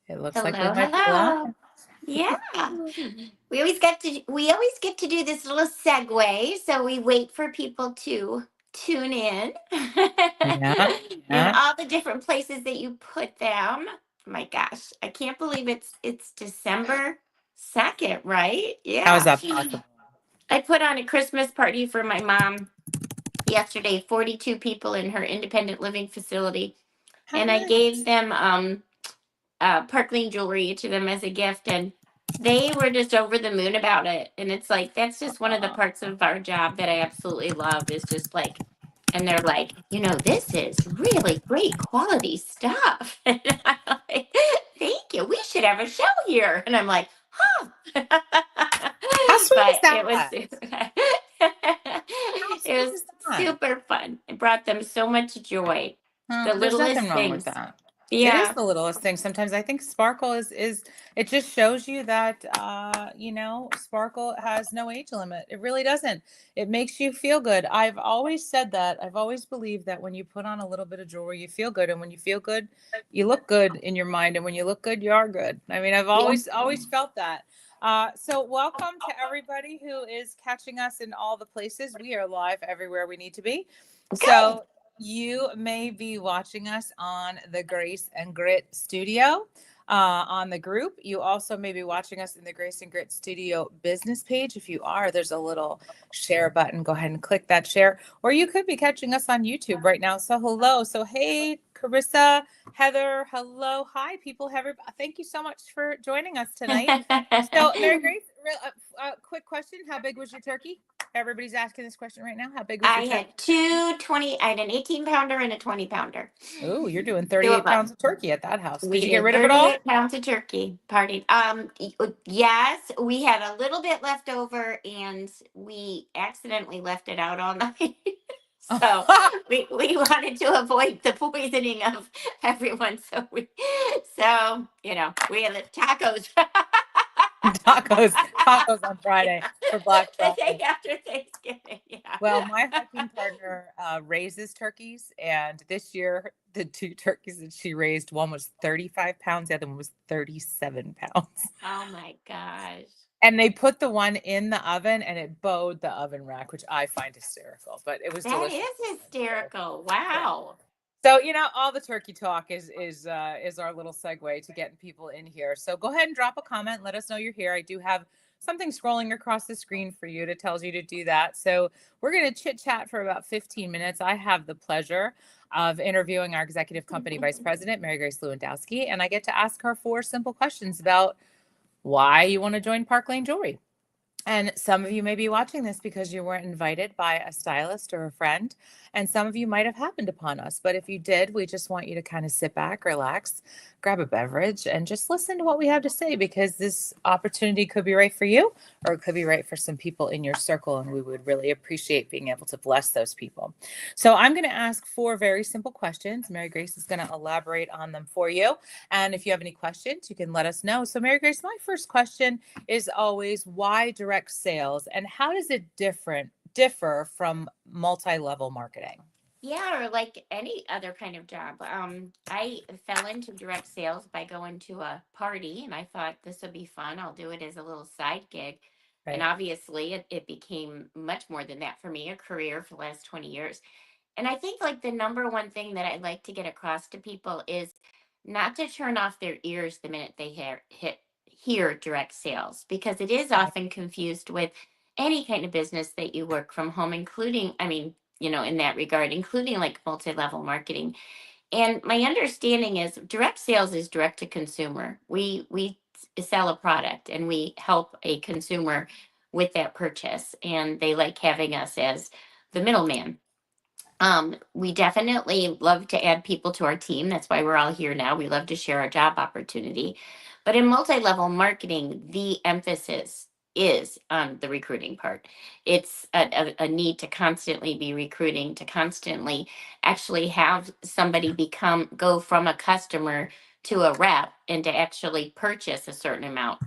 It looks like we Hello, might be live. hello. Yeah. We always get to do this little segue, so we wait for people to tune in. Yeah, And yeah. all the different places that you put them. My gosh, I can't believe it's December 2nd, right? How is Yeah. that possible? I put on a Christmas party for my mom yesterday, 42 people in her independent living facility, How and I gave nice. them Parkland jewelry to them as a gift, and they were just over the moon about it. And it's like that's just one of the parts of our job that I absolutely love is just like, and they're like, this is really great quality stuff. And I'm like, thank you. We should have a show here. And I'm like, huh. How sweet is But it was that? How it sweet was is that? super fun. It brought them so much joy. The There's littlest nothing wrong with things. that. It is Yeah. the littlest thing. Sometimes I think sparkle is it just shows you that sparkle has no age limit. It really doesn't. It makes you feel good. I've always said that. I've always believed that when you put on a little bit of jewelry, you feel good. And when you feel good, you look good in your mind. And when you look good, you are good. I mean, I've Yeah. always felt that. So welcome to everybody who is catching us in all the places. We are live everywhere we need to be. Good. So you may be watching us on the Grace and Grit Studio on the group. You also may be watching us in the Grace and Grit Studio business page. If you are, there's a little share button. Go ahead and click that share. Or you could be catching us on YouTube right now. So hello. So hey, Carissa, Heather, hello. Hi, people. Thank you so much for joining us tonight. So, Mary Grace, quick question. How big was your turkey? Everybody's asking this question right now. How big was your I turkey? had I had an 18 pounder and a 20 pounder. Oh, you're doing Two of 38 them. pounds of turkey at that house. Did We you get did rid of it all? 38 pounds of turkey party. Yes, we had a little bit left over and we accidentally left it out all night. So we wanted to avoid the poisoning of everyone. We had the tacos. Tacos on Friday for Black The day Friday. after Thanksgiving. Yeah. Well, my hiking partner raises turkeys, and this year the two turkeys that she raised, one was 35 pounds, the other one was 37 pounds. Oh my gosh. And they put the one in the oven, and it bowed the oven rack, which I find hysterical, but it was That delicious. is So, hysterical. yeah. Wow. So, all the turkey talk is our little segue to getting people in here. So go ahead and drop a comment. Let us know you're here. I do have something scrolling across the screen for you that tells you to do that. So we're going to chit chat for about 15 minutes. I have the pleasure of interviewing our executive company vice president, Mary Grace Lewandowski, and I get to ask her 4 simple questions about why you want to join Park Lane Jewelry. And some of you may be watching this because you weren't invited by a stylist or a friend. And some of you might have happened upon us. But if you did, we just want you to kind of sit back, relax, grab a beverage, and just listen to what we have to say because this opportunity could be right for you or it could be right for some people in your circle. And we would really appreciate being able to bless those people. So I'm going to ask 4 very simple questions. Mary Grace is going to elaborate on them for you. And if you have any questions, you can let us know. So, Mary Grace, my first question is always why direct sales and how does it differ from multi-level marketing? Yeah, or like any other kind of job. I fell into direct sales by going to a party and I thought this would be fun. I'll do it as a little side gig. And Right. obviously it became much more than that for me, a career for the last 20 years. And I think like the number one thing that I'd like to get across to people is not to turn off their ears the minute they hear direct sales, because it is often confused with any kind of business that you work from home, including, I mean, in that regard, including like multi-level marketing. And my understanding is direct sales is direct to consumer. We sell a product and we help a consumer with that purchase, and they like having us as the middleman. We definitely love to add people to our team. That's why we're all here now. We love to share our job opportunity. But in multi level marketing, the emphasis is on the recruiting part. It's a need to constantly be recruiting, to constantly actually have somebody go from a customer to a rep and to actually purchase a certain amount.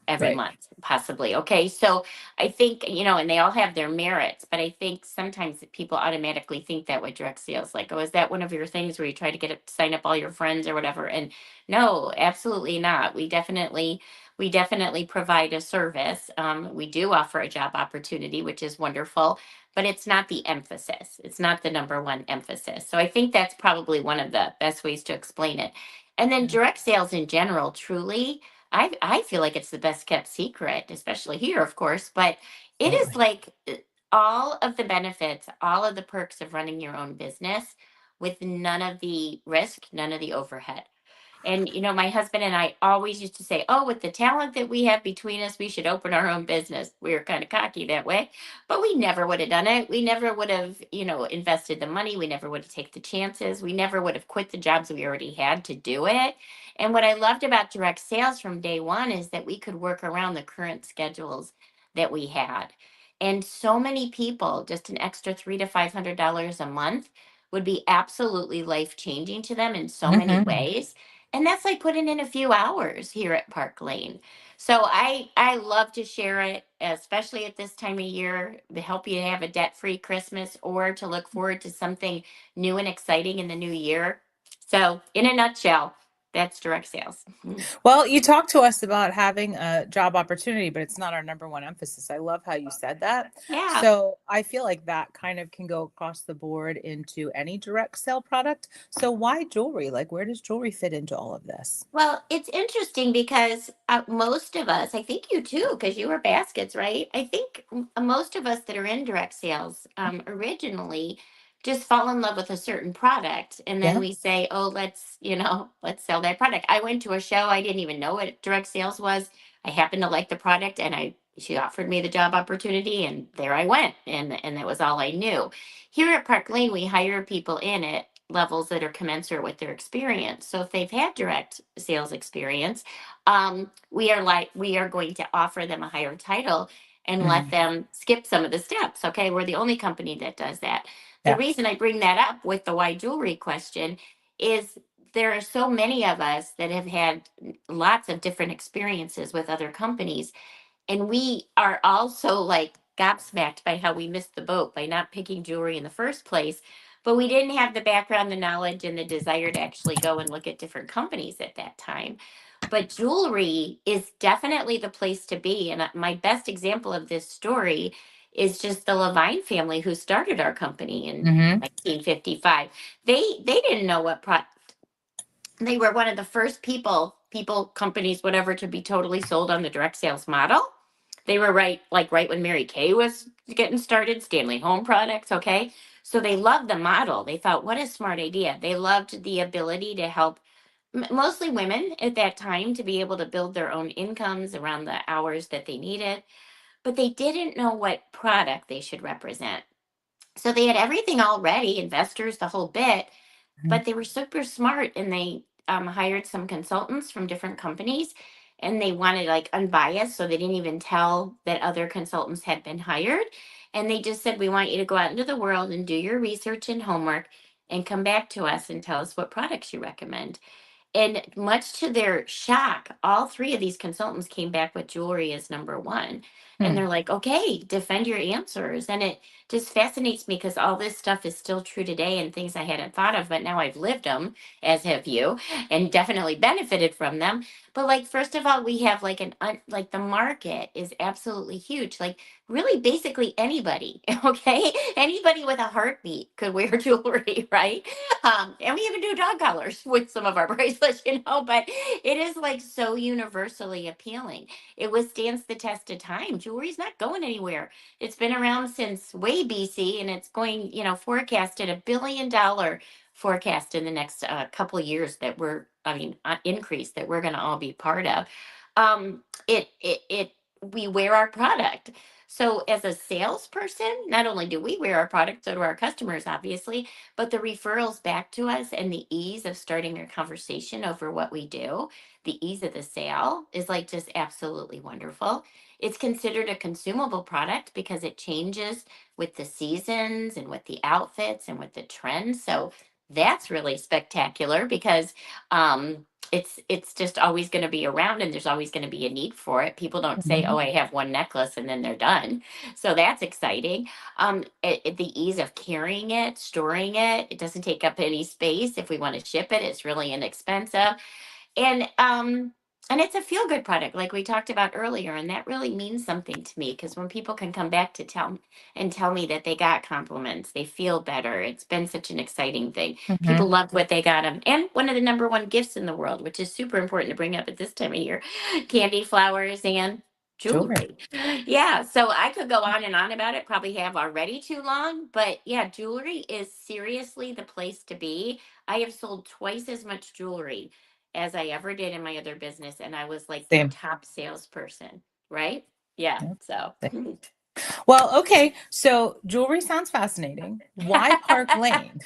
every Right. month, possibly. Okay. So I think, and they all have their merits, but I think sometimes people automatically think that with direct sales, like, oh, is that one of your things where you try to get it, sign up all your friends or whatever? And no, absolutely not. We definitely provide a service. We do offer a job opportunity, which is wonderful, but it's not the emphasis. It's not the number one emphasis. So I think that's probably one of the best ways to explain it. And then Yeah. direct sales in general, truly, I feel like it's the best kept secret, especially here, of course, but it is Absolutely. like all of the benefits, all of the perks of running your own business with none of the risk, none of the overhead. And, my husband and I always used to say, oh, with the talent that we have between us, we should open our own business. We were kind of cocky that way, but we never would have done it. We never would have, invested the money. We never would have taken the chances. We never would have quit the jobs we already had to do it. And what I loved about direct sales from day one is that we could work around the current schedules that we had. And so many people, just an extra $300 to $500 a month would be absolutely life changing to them in so many Hmm. ways, and that's like putting in a few hours here at Park Lane. So I love to share it, especially at this time of year, to help you have a debt-free Christmas or to look forward to something new and exciting in the new year. So in a nutshell, that's direct sales. Well, you talked to us about having a job opportunity, but it's not our number one emphasis. I love how you said that. Yeah. So I feel like that kind of can go across the board into any direct sale product. So why jewelry? Like, where does jewelry fit into all of this? Well, it's interesting because most of us, I think you too, because you were baskets, right? I think most of us that are in direct sales originally just fall in love with a certain product. And then Yeah. we say, oh, let's sell that product. I went to a show. I didn't even know what direct sales was. I happened to like the product and she offered me the job opportunity and there I went. And that was all I knew. Here at Park Lane, we hire people in at levels that are commensurate with their experience. So if they've had direct sales experience, we are going to offer them a higher title and let Mhm. them skip some of the steps. Okay, we're the only company that does that. The Yeah. reason I bring that up with the why jewelry question is there are so many of us that have had lots of different experiences with other companies, and we are also like gobsmacked by how we missed the boat by not picking jewelry in the first place. But we didn't have the background, the knowledge, and the desire to actually go and look at different companies at that time. But jewelry is definitely the place to be. And my best example of this story is just the Levine family who started our company in Hmm. 1955. They didn't know what they were one of the first companies, whatever, to be totally sold on the direct sales model. They were right when Mary Kay was getting started, Stanley Home Products. Okay. So they loved the model. They thought, what a smart idea. They loved the ability to help mostly women at that time to be able to build their own incomes around the hours that they needed, but they didn't know what product they should represent. So they had everything already, investors, the whole bit, but they were super smart and they hired some consultants from different companies and they wanted like unbiased. So they didn't even tell that other consultants had been hired. And they just said, we want you to go out into the world and do your research and homework and come back to us and tell us what products you recommend. And much to their shock, all three of these consultants came back with jewelry as number one. And Hmm. they're like, okay, defend your answers. And it just fascinates me because all this stuff is still true today and things I hadn't thought of, but now I've lived them, as have you, and definitely benefited from them. But like, first of all, we have like like the market is absolutely huge. Like, really, basically anybody, okay? Anybody with a heartbeat could wear jewelry, right? And we even do dog collars with some of our bracelets, but it is like so universally appealing. It withstands the test of time. Jewelry's not going anywhere. It's been around since way BC and it's going, forecasted $1 billion forecast in the next couple of years that increase that we're going to all be part of. We wear our product. So as a salesperson, not only do we wear our product, so do our customers, obviously, but the referrals back to us and the ease of starting a conversation over what we do, the ease of the sale is like just absolutely wonderful. It's considered a consumable product because it changes with the seasons and with the outfits and with the trends. So that's really spectacular because it's just always going to be around, and there's always going to be a need for it. People don't say, Mhm. "Oh, I have one necklace," and then they're done. So that's exciting. The ease of carrying it, storing it, it doesn't take up any space. If we want to ship it, it's really inexpensive. And it's a feel good product like we talked about earlier, and that really means something to me, because when people can come back to tell me that they got compliments, they feel better. It's been such an exciting thing. People Mhm. love what they got them, and one of the number one gifts in the world, which is super important to bring up at this time of year: candy, flowers, and Jewelry. jewelry. Yeah, so I could go on and on about it, probably have already too long, but yeah, jewelry is seriously the place to be. I have sold twice as much jewelry as I ever did in my other business, and I was like their Same. top salesperson, right? Yeah. Yep. So Same. Well, okay. So jewelry sounds fascinating. Why Park Lane?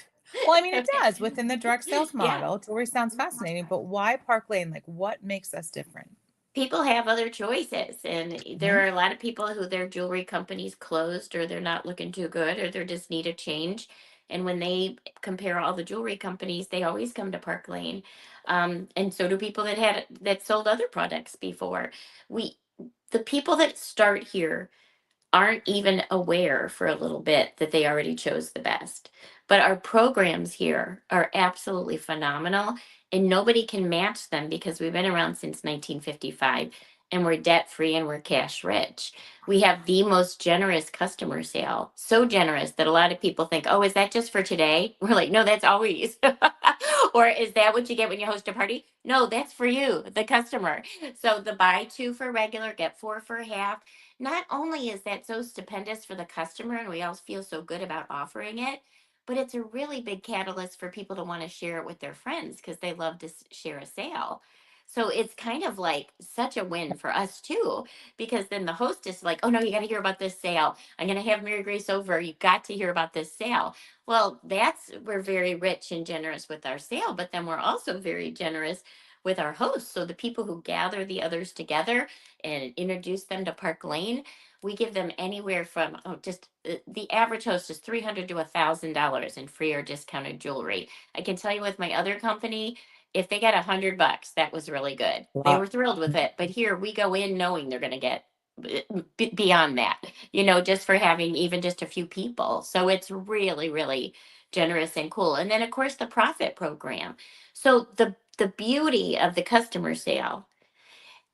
Well, I mean, it okay. does within the direct sales Yeah. model. Jewelry sounds fascinating, but why Park Lane? Like, what makes us different? People have other choices, and there Mhm. are a lot of people who their jewelry companies closed, or they're not looking too good, or they just need a change. And when they compare all the jewelry companies, they always come to Park Lane. And so do people that sold other products before. We the people that start here aren't even aware for a little bit that they already chose the best. But our programs here are absolutely phenomenal, and nobody can match them because we've been around since 1955, and we're debt free and we're cash rich. We have the most generous customer sale, so generous that a lot of people think, oh, is that just for today? We're like, no, that's always. Or is that what you get when you host a party? No, that's for you, the customer. So the buy two for regular, get four for half. Not only is that so stupendous for the customer, and we all feel so good about offering it, but it's a really big catalyst for people to want to share it with their friends because they love to share a sale. So it's kind of like such a win for us too, because then the host is like, oh no, you got to hear about this sale. I'm going to have Mary Grace over. You got to hear about this sale. Well, we're very rich and generous with our sale, but then we're also very generous with our hosts. So the people who gather the others together and introduce them to Park Lane, we give them anywhere from just the average host is $300 to $1,000 in free or discounted jewelry. I can tell you with my other company, if they got $100, that was really good. They were Wow. thrilled with it. But here we go in knowing they're going to get beyond that, just for having even just a few people. So it's really, really generous and cool. And then of course the profit program. So the beauty of the customer sale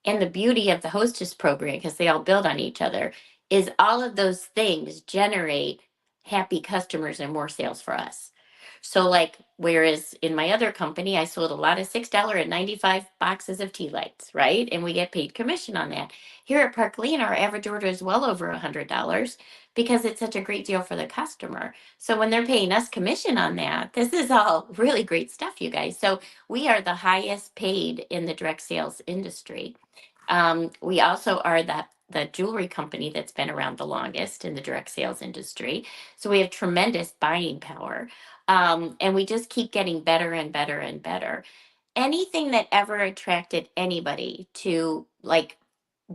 and the beauty of the hostess program, because they all build on each other, is all of those things generate happy customers and more sales for us. So, like, whereas in my other company, I sold a lot of $6.95 boxes of tea lights, right? And we get paid commission on that. Here at Park Lane, our average order is well over $100 because it's such a great deal for the customer. So, when they're paying us commission on that, this is all really great stuff, you guys. So, we are the highest paid in the direct sales industry. We also are the jewelry company that's been around the longest in the direct sales industry. So we have tremendous buying power. And we just keep getting better and better and better. Anything that ever attracted anybody to like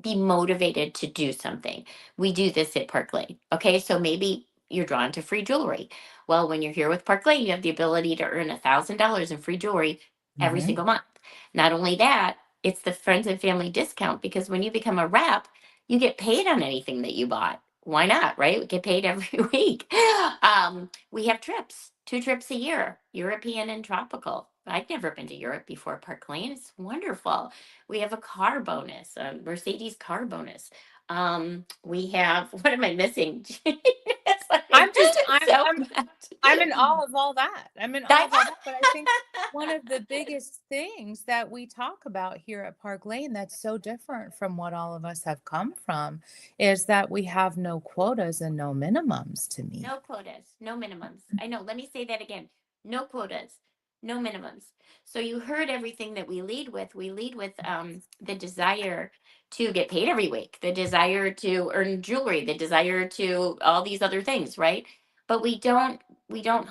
be motivated to do something. We do this at Park Lane. Okay, so maybe you're drawn to free jewelry. Well, when you're here with Park Lane, you have the ability to earn $1,000 in free jewelry every Mhm. single month. Not only that, it's the friends and family discount, because when you become a rep, you get paid on anything that you bought. Why not, right? We get paid every week. We have trips, 2 trips a year, European and tropical. I'd never been to Europe before Park Lane. It's wonderful. We have a car bonus, a Mercedes car bonus. We have, what am I missing? It's I'm like just so I'm in much. awe of all that. I'm in awe I- of all that, but I think one of the biggest things that we talk about here at Park Lane that's so different from what all of us have come from is that we have no quotas and no minimums to meet. No quotas, no minimums. I know. Let me say that again. No quotas, no minimums. So you heard everything that we lead with. We lead with the desire to get paid every week, the desire to earn jewelry, the desire to all these other things, right? But we don't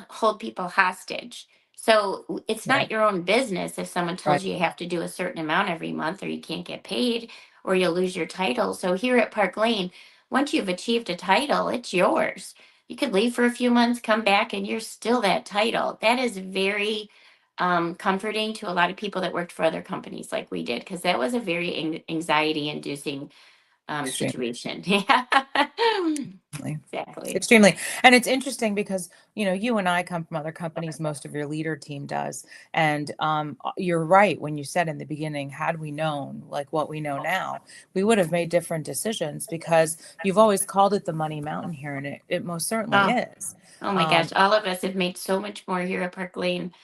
hold people hostage. So it's Right. not your own business if someone Right. tells you you have to do a certain amount every month, or you can't get paid, or you'll lose your title. So here at Park Lane, once you've achieved a title, it's yours. You could leave for a few months, come back, and you're still that title. That is very comforting to a lot of people that worked for other companies like we did, because that was a very anxiety inducing Extremely. situation. Yeah. It's Exactly. extremely. And it's interesting because, you and I come from other companies, most of your leader team does. And you're right when you said in the beginning, had we known like what we know now, we would have made different decisions because you've always called it the money mountain here, and it most certainly Oh, is. oh my Um, gosh. All of us have made so much more here at Park Lane,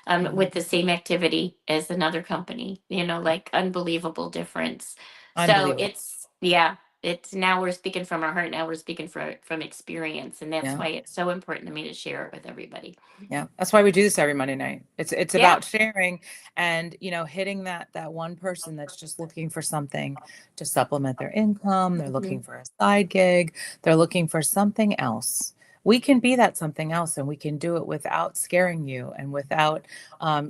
mhm. with the same activity as another company, like unbelievable difference. So Unbelievable. yeah, it's now we're speaking from our heart. Now we're speaking from experience. And that's Yeah. why it's so important to me to share it with everybody. Yeah, that's why we do this every Monday night. It's Yeah. about sharing and hitting that one person that's just looking for something to supplement their income. They're looking Mhm. for a side gig. They're looking for something else. We can be that something else, and we can do it without scaring you and without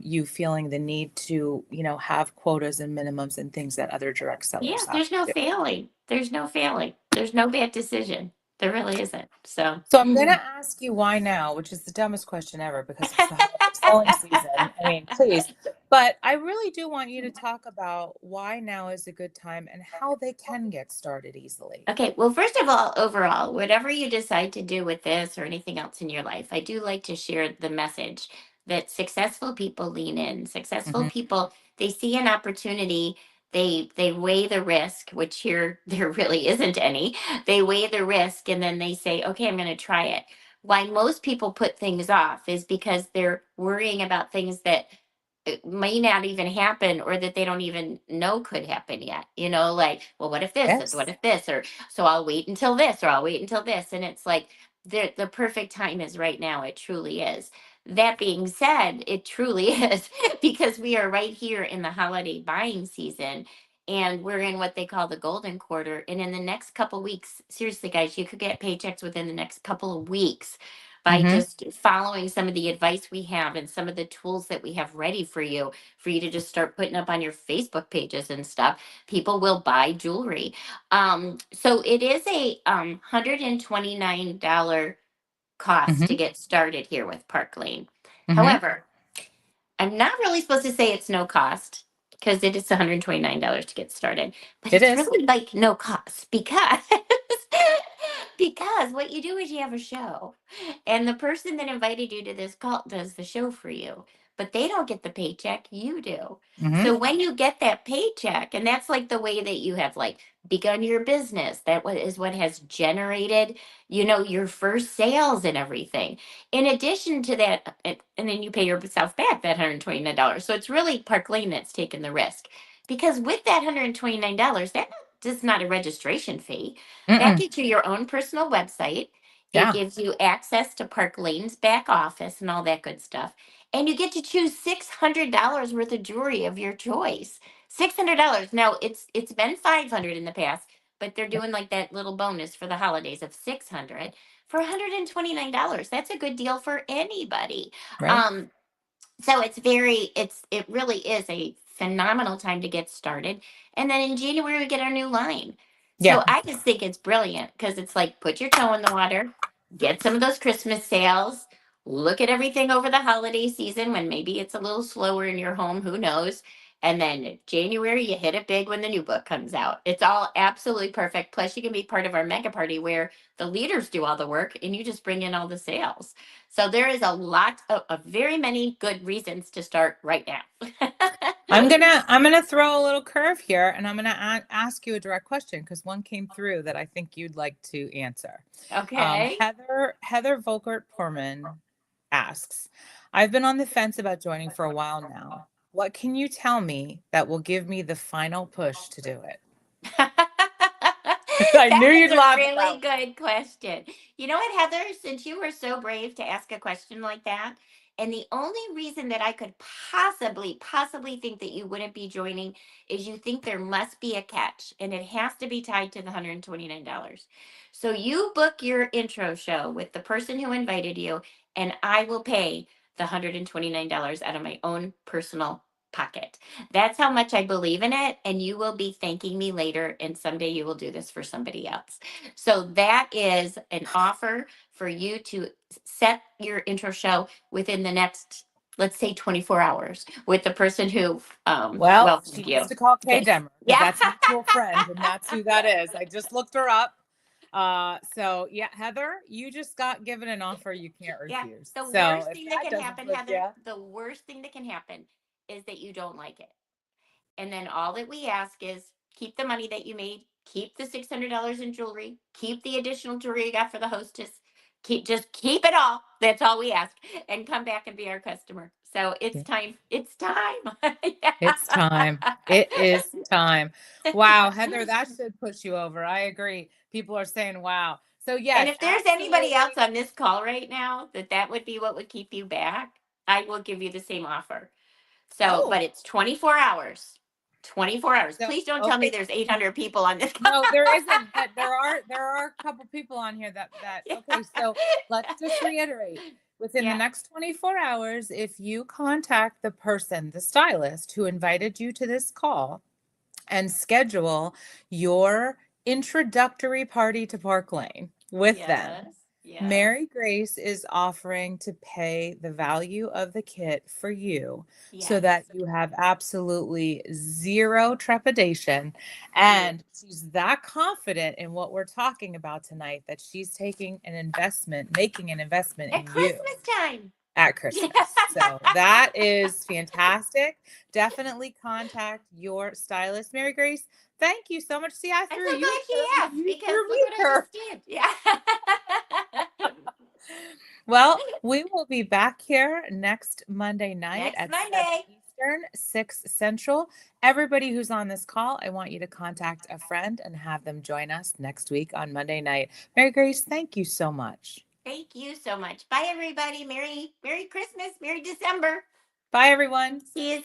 you feeling the need to have quotas and minimums and things that other direct Yeah, sellers have there's no to do. failing. There's no failing. There's no bad decision. There really isn't. So, So I'm going to ask you why now, which is the dumbest question ever because it's the holiday selling season. I mean, please. But I really do want you to talk about why now is a good time and how they can get started easily. okay, well, first of all, overall, whatever you decide to do with this or anything else in your life, I do like to share the message that successful people lean in. Successful Hmm. people, they see an opportunity, they weigh the risk, which here there really isn't any. They weigh the risk and then they say, "Okay, I'm going to try it." Why most people put things off is because they're worrying about things that it may not even happen, or that they don't even know could happen yet. Like, well, what if this? What Yes. if this? Or so I'll wait until this, or I'll wait until this. And it's like the perfect time is right now. It truly is. That being said, it truly is, because we are right here in the holiday buying season, and we're in what they call the golden quarter. And in the next couple weeks, seriously, guys, you could get paychecks within the next couple of weeks by Hmm. just following some of the advice we have and some of the tools that we have ready for you to just start putting up on your Facebook pages and stuff. People will buy jewelry. So it is a $129 cost to Hmm. get started here with Park Lane. Hmm. However, I'm not really supposed to say it's no cost, because it is $129 to get started, but It it's is. really like no cost because because what you do is you have a show, and the person that invited you to this cult does the show for you, but they don't get the paycheck, you do. Hmm. So when you get that paycheck, and that's like the way that you have like begun your business, is what has generated, your first sales and everything. In addition to that, and then you pay yourself back that $129. So it's really Park Lane that's taking the risk. Because with that $129, that's not a registration fee. That Mm-mm. gets you your own personal website. It Yeah. gives you access to Park Lane's back office and all that good stuff. And you get to choose $600 worth of jewelry of your choice. $600. Now it's been 500 in the past, but they're doing like that little bonus for the holidays of 600 for $129. That's a good deal for anybody. Right. Um, so it really is a phenomenal time to get started. And then in January we get our new line. Yeah. So I just think it's brilliant, because it's like put your toe in the water, get some of those Christmas sales, look at everything over the holiday season when maybe it's a little slower in your home, who knows. And then January, you hit it big when the new book comes out. It's all absolutely perfect. Plus, you can be part of our mega party where the leaders do all the work and you just bring in all the sales. So there is a lot of very many good reasons to start right now. I'm gonna throw a little curve here, and I'm gonna ask you a direct question because one came through that I think you'd like to answer. Okay. Heather Volkert Porman asks, "I've been on the fence about joining for a while now. What can you tell me that will give me the final push to do it?" I knew That is you'd a laugh at that really one. good question. You know what, Heather? Since you were so brave to ask a question like that, and the only reason that I could possibly think that you wouldn't be joining is you think there must be a catch, and it has to be tied to the $129. So you book your intro show with the person who invited you, and I will pay the $129 out of my own personal pocket. That's how much I believe in it. And you will be thanking me later. And someday you will do this for somebody else. So that is an offer for you to set your intro show within the next let's say 24 hours with the person who Well, she welcomed needs you. to call Kay Okay. Demmer because Yeah. that's a mutual friend, and that's who that is. I just looked her up. So yeah, Heather, you just got given an offer you can't Yeah. refuse. The So worst if thing that that can doesn't happen, flip Heather, you, the worst thing that can happen is that you don't like it. And then all that we ask is keep the money that you made, keep the $600 in jewelry, keep the additional jewelry you got for the hostess, keep it all. That's all we ask, and come back and be our customer. So it's yeah, time. It's time. it's time. It is time. Wow, Heather, that should push you over. I agree. People are saying, wow. So And yes, if there's anybody else absolutely. on this call right now that would be what would keep you back, I will give you the same offer. So, Oh, but it's 24 hours. 24 hours. so Please don't tell me okay. there's 800 people on this call. No, there isn't, but there are a couple people on here that Yeah. okay, so let's just reiterate. Within the Yeah. next 24 hours, if you contact the person, the stylist who invited you to this call and schedule your introductory party to Park Lane with them, Yes. Yes. Mary Grace is offering to pay the value of the kit for you so Yes. that you have absolutely zero trepidation. Zero. And she's that confident in what we're talking about tonight that she's taking an investment, making an investment At in you Christmas time. at Yeah. Christmas. So that is fantastic. Definitely contact your stylist, Mary Grace. Thank you so much. See, I I'm threw so you glad she a curve. asked You because threw look me what a I curve. just did. Yeah. Well, we will be back here next Monday night Next at 7 Monday. Eastern, 6 Central. Everybody who's on this call, I want you to contact a friend and have them join us next week on Monday night. Mary Grace, thank you so much. Thank you so much. Bye, everybody. Merry Christmas. Merry December. Bye, everyone. See you